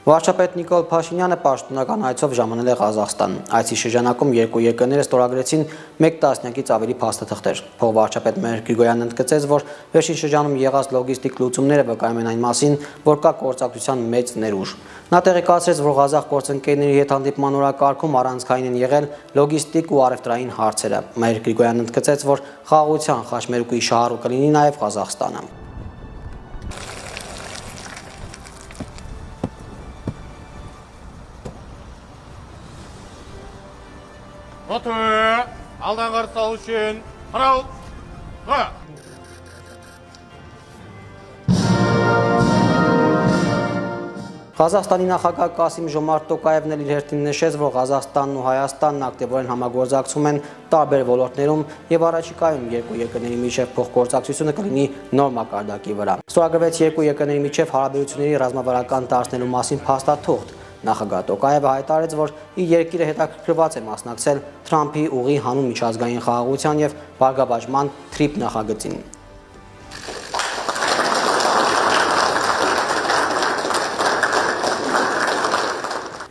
Վարչապետ Նիկոլ Փաշինյանը պաշտոնական այցով ժամանել է Ղազախստան։ Այցի շրջանակում երկու երկրները ստորագրեցին 1 տասնյակից ավելի փաստաթղթեր։ Փոխվարչապետ Մհեր Գրիգորյանն ընդգծեց, որ վերջին շրջանում եղած լոգիստիկ լուծումները վկայում են այն մասին, որ կա գործակցության մեծ ներուժ։ Նա տեղեկացրեց, որ Ղազախ գործընկերների հետ հանդիպման օրակարգում առանցքային են եղել լոգիստիկ ու առևտրային հարցերը։ Մհեր Գրիգորյանն ընդգծեց, որ խաղաղության խաչմերուկի շահառու կլինի նաև Ղազախստանը։ Aldan qarşılağı üçün Haral Qa Ղազախստանի նախագահ Կասիմ-Ժոմարտ Տոկաևն էլ իր հերթին նշեց, որ Ղազախստանն ու Հայաստանն ակտիվորեն համագործակցում են տարբեր ոլորտներում եւ առաջիկայում երկու երկրների միջև փոխգործակցությունը կլինի նոր մակարդակի վրա։ Ստորագրվեց երկու երկրների միջև հարաբերությունների ռազմավարական դարձնելու մասին փաստաթուղթ։ Նախագահ Տոկաևը հայտարարեց, որ իր երկիրը հետաքրքրված է մասնակցել Թրամփի ուղի հանուն միջազգային խաղաղության եւ բարգավաճման TRIP նախագծին։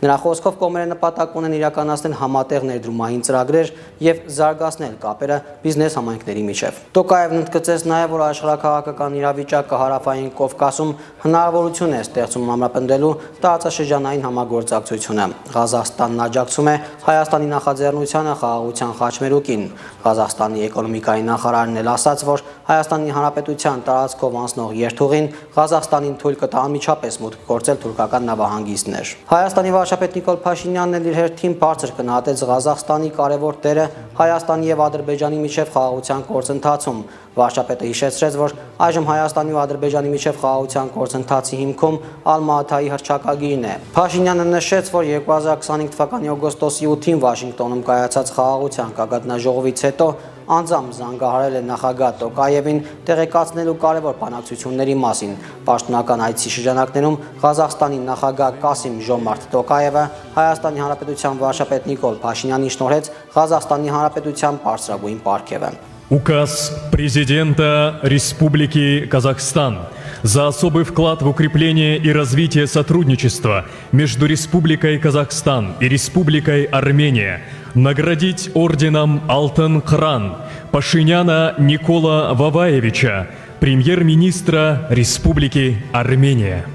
Նրա խոսքով կողմերը նպատակ ունեն իրականացնել համատեղ ներդրումային ծրագրեր եւ զարգացնել կապերը բիզնես համայնքների միջև։ Տոկաևն ընդգծեց նաեւ, որ աշխարհաքաղաքական իրավիճակը Հարավային Կովկասում հնարավորություն է ստեղծում ամրապնդելու տարածաշրջանային համագործակցությունը։ Ղազախստանն աջակցում է Հայաստանի նախաձեռնությանը խաղաղության խաչմերուկին։ Ղազախստանի էկոնոմիկայի նախարարն էլ ասաց, որ Հայաստանի Հանրապետության տարածքով անցնող երթուղին Ղազախստանին թույլ կտա անմիջապես մուտք գործել թուրքական նավահանգիստներ։ Հայաստանի վարչապետ Նիկոլ Փաշինյանն էլ իր հերթին բարձր գնահատեց Ղազախստանի կարևոր դերը Հայաստանի եւ Ադրբեջանի միջև խաղաղության գործընթացում։ Վարչապետը հիշեցրեց, որ այժմ Հայաստանի ու Ադրբեջանի միջև խաղաղության գործընթացի հիմքում Ալմա-Աթայի հռչակագիրն է։ Փաշինյանը նշեց, որ 2025 թվականի օգոստոսի 8-ին Վաշինգտոնում կայացած խաղաղության գագաթնաժողովից հետո անձամբ զանգահարել է նախագահ Տոկաևին տեղեկացնելու կարևոր բանակցությունների մասին։ Պաշտոնական այցի շրջանակներում Ղազախստանի նախագահ Կասիմ-Ժոմարտ Տոկաևը Հայաստանի Հանրապետության վարչապետ Նիկոլ Փաշինյանին շնորհեց Ղազախստանի Հանրապետության բարձրագույն պարգևը։ Указ президента Республики Казахстан за особый вклад в укрепление и развитие сотрудничества между Республикой Казахстан и Республикой Армения наградить орденом Алтын Қыран Пашиняна Никола Ваваевича, премьер-министра Республики Армения.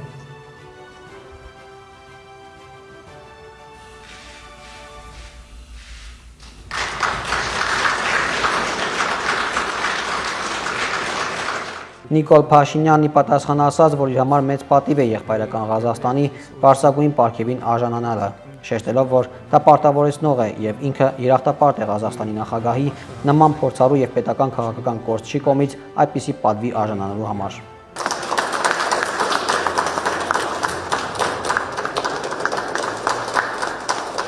Նիկոլ Փաշինյանի պատասխան ասաց, որ իր համար մեծ պատիվ է եղբայրական Ղազախստանի բարձրագույն պարգևին արժանանալը, շեշտելով, որ դա պարտավորեցնող է եւ ինքը երախտապարտ է Ղազախստանի նախագահի նման փորձառու եւ պետական քաղաքական գործչի կողմից այդպիսի պատվի արժանանալու համար։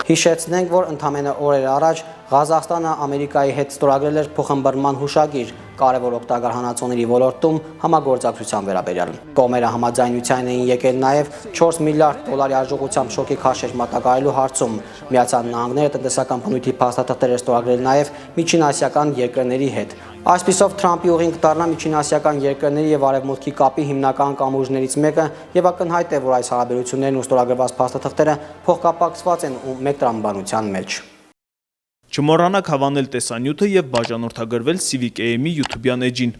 Հիշեցնենք, որ ընդամենը օրեր առաջ Ղազախստանը Ամերիկայի հետ ստորագրել էր փոխըմբռնման հուշագիր կարևոր օգտակար հանածոների ոլորտում համագործակցության վերաբերյալ։ Կողմերը համաձայնության էին եկել նաև 4 միլիարդ դոլարի արժողությամբ շոկի քաշեր մատակարարելու հարցում։ Միացյալ Նահանգները տնտեսական բնույթի փաստաթղթեր ստորագրել նաև միջինասիական երկրների հետ։ Այսպիսով Թրամփի ուղին կդառնա միջինասիական երկրների եւ արևմուտքի կապի հիմնական կամուրջներից մեկը եւ ակնհայտ է, որ այս հարաբերություններն ու ստորագրված փաստաթղթերը փոխկապակցված են ու մեկ տրամաբանության մեջ։ Չմոռանաք հավանել տեսանյութը եւ բաժանորդագրվել Civic AM-ի YouTube-յան էջին։